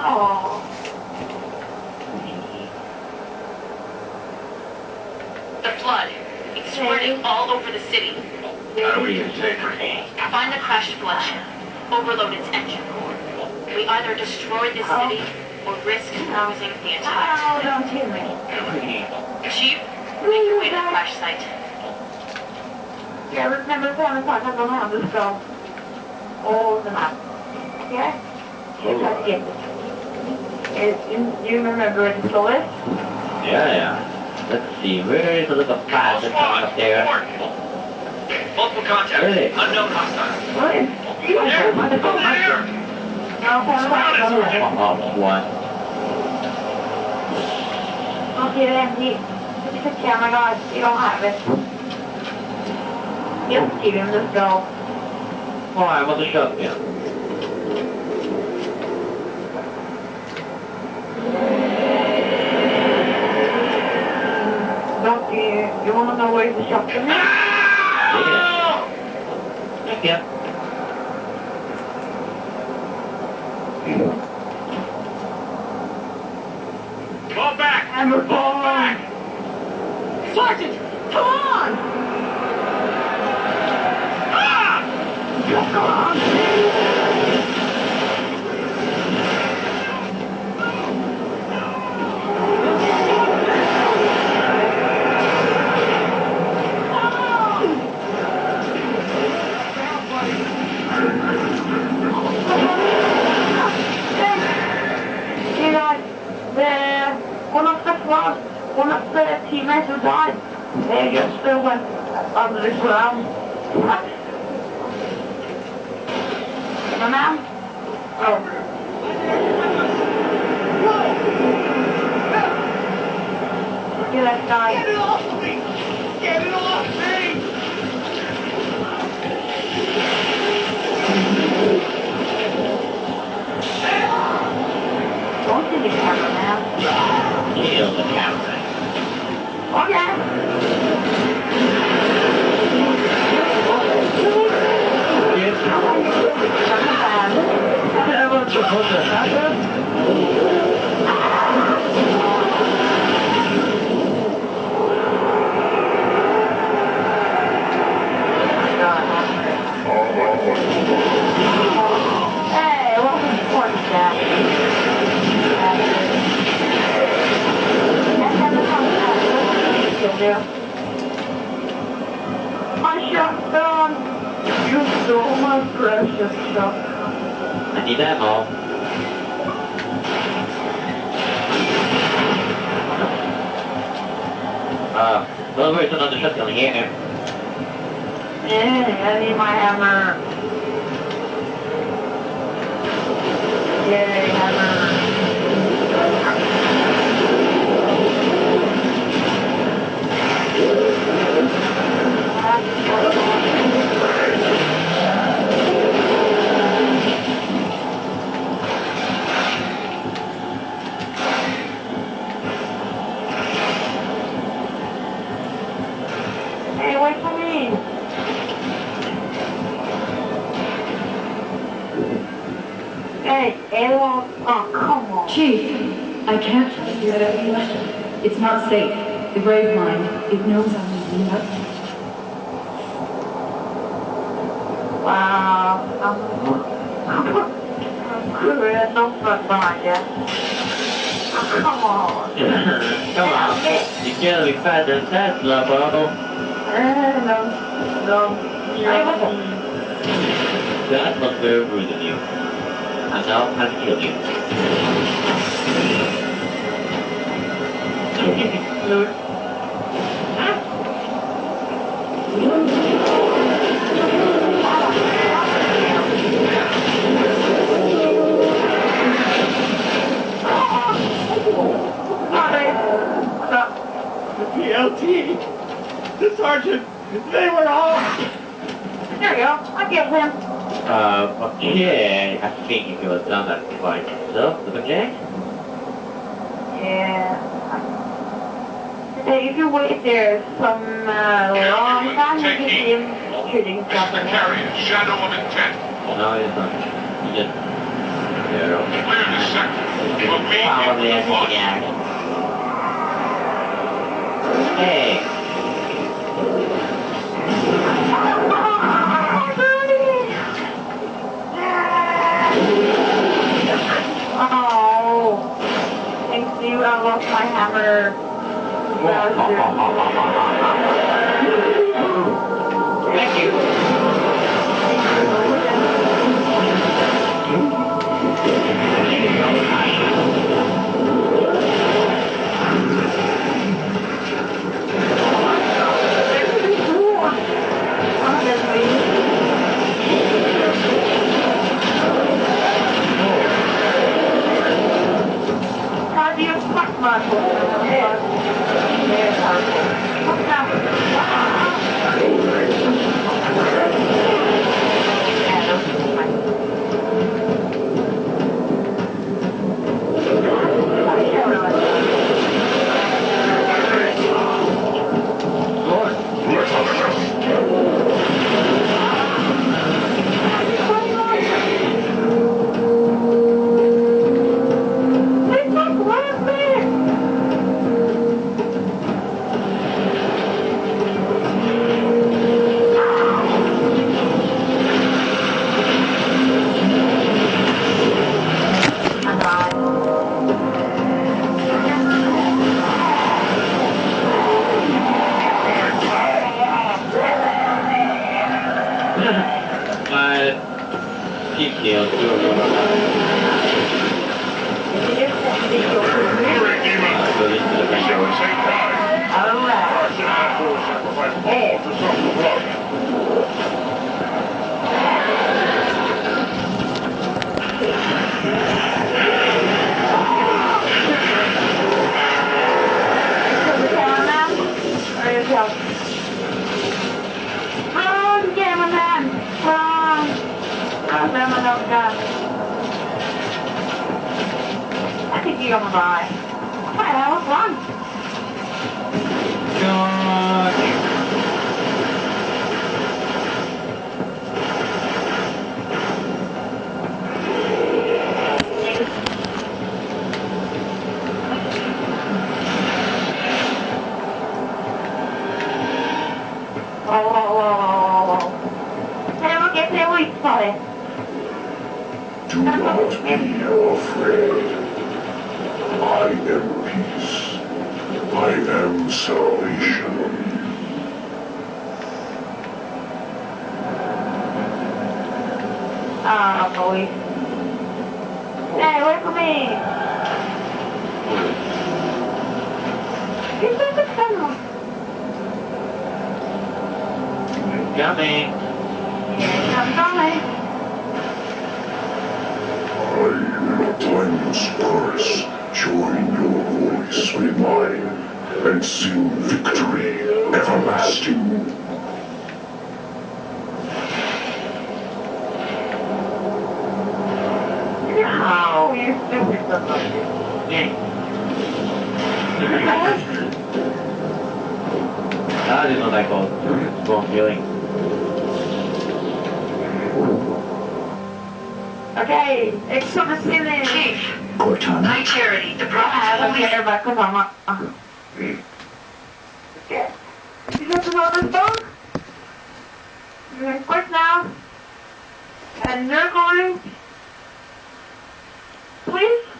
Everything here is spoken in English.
Oh. The flood. It's spreading all over the city. How do we contain it? Find the crashed floodship. Overload its engine. We either destroy the city or risk losing the entire Oh, don't hit me. Chief, make your way to the crash site. Yeah, remember FanMetallicA, I'm gonna have this go all the map. Okay? You try to get it. You remember where the flow is? Yeah. Let's see, where is the little flash that's coming up there? Multiple contacts. Really? Unknown hostiles. What? There! No, FanMetallicA. Oh, one. Okay, then, it's a camera, guys. You don't have it. Just give him this go. Oh, I want to shove him. Don't you want to know where the shotgun is? Yeah. Yep. Fall back! Hammer, fall back! Sergeant, come on! Come on! You know, one of the teammates who died, they just still went under the ground. My mom? Oh. You that guy. Get it off me! Get it off me! Don't see the camera, man. Kill the camera. Okay. What's supposed to happen? Hey, what was the point of that? My shotgun! You stole my precious shotgun. I need ammo. Well, where's another shotgun here? Yeah, I need my hammer. Yay, hammer. Hey, wait for me. Hey, Ella. Oh, come on. Chief, I can't trust you. It's not safe. The grave mine, it knows I'm using that. Wow. I'm no fun behind you. Oh, come on. Come on. You can't be fat and that, Lobo. No. That was very rude of you. And now I'll kill you. The PLT! The sergeant! They were all... There you go. I get him. Okay. I think you could have done that by yourself, okay? Yeah. If you wait there some long time, you can see him shooting stuff in there. Shadow of intent. No, it's not. You just... Yeah, okay. Clear this sector. Probably a maniac. Hey. Oh, thank you. I lost my hammer. Thank you. How do you fuck my foot? Keep deal too. I think you're gonna die. What the hell is wrong? Do not be afraid. I am peace. I am salvation. Ah, boy. Hey, wait for me. He's in the tunnel. Coming. Yes, I'm coming. Time's curse, join your voice with mine, and sing victory everlasting. No, you stupid son of a bitch. That is what I call strong feeling. Okay, it's on the ceiling. Chief, Cortana. High Charity, the I prophet's don't holy... care about because I'm not. Okay. You got to know this phone? You're going to quit now. And you're going. Please?